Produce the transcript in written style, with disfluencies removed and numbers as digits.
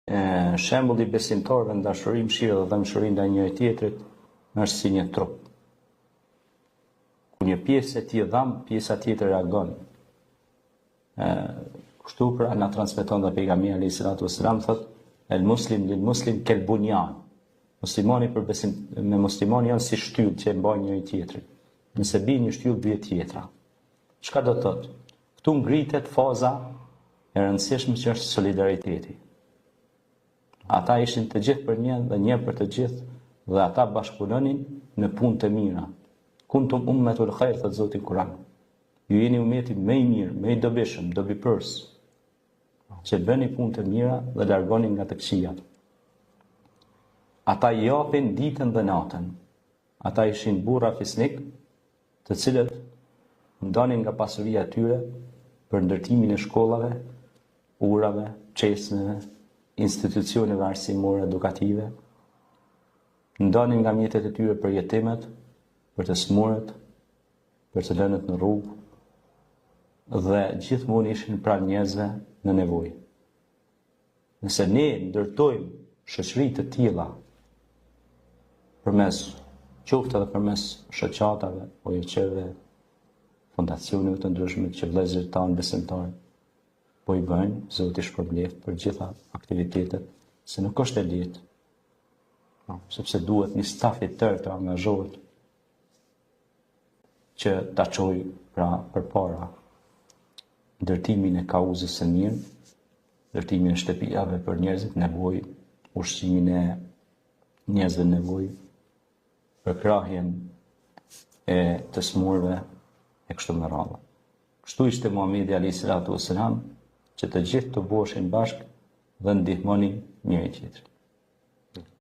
shembulli besimtarëve në dashuri, mëshirë dhe dëmshuri ndaj njëri tjetrit është si një trup. Ku një pjesë e tij dham, pjesa tjetër reagon. Kështu pra na transmeton dhe pejgamberi alayhis salatu wassalam thotë el muslim lil muslim kel bunyan. Muslimani me muslimani janë si shtyllë që e mbajnë njëri tjetrin. Nëse bie një shtyllë, bie tjetra. Çka do të thotë? Këtu ngritet faza e rëndësishme që është solidariteti. Ata ishin të gjithë për një dhe një për të gjithë dhe ata bashkëpunonin në punë të mira. Kuntum ummatul khair, thot Zoti Kur'an. Ju jeni ummeti më i mirë, më i dobishëm, dobipërs, që bëni punë të mira dhe largoni nga të këqijat. Ata japin ditën dhe natën. Ata ishin burra fisnik, të cilët ndonin nga pasuria e tyre për ndërtimin e shkollave, urave, çesmeve, institucioneve arsimore edukative, ndonin nga mjetet e tyre për jetimet, për të smurët, për të lënët në rrugë, dhe gjithmonë ishin pranë njerëzve në nevojë. Nëse ne ndërtojmë shoqëri të tilla përmes qoftë edhe përmes shoqatave, ONG-ve, fondacioneve të ndryshme që vëllezërit tanë besimtarë po i bëjnë, Zoti shpërbleft për gjitha aktivitetet, se nuk është e lehtë. Sepse duhet një staf i tërë të angazhohet që ta çojë pra përpara ndërtimin e kauzës së mirë, ndërtimin e shtëpiave për njerëzit nevojë, ushqimin e njerëzve nevojë, përkrahjen e të smurëve e kështu me radhë. Kështu ishte Muhamedi alayhis salatu wassalam, që të gjithë të boheshin bashkë dhe ndihmonin njëri tjetrin.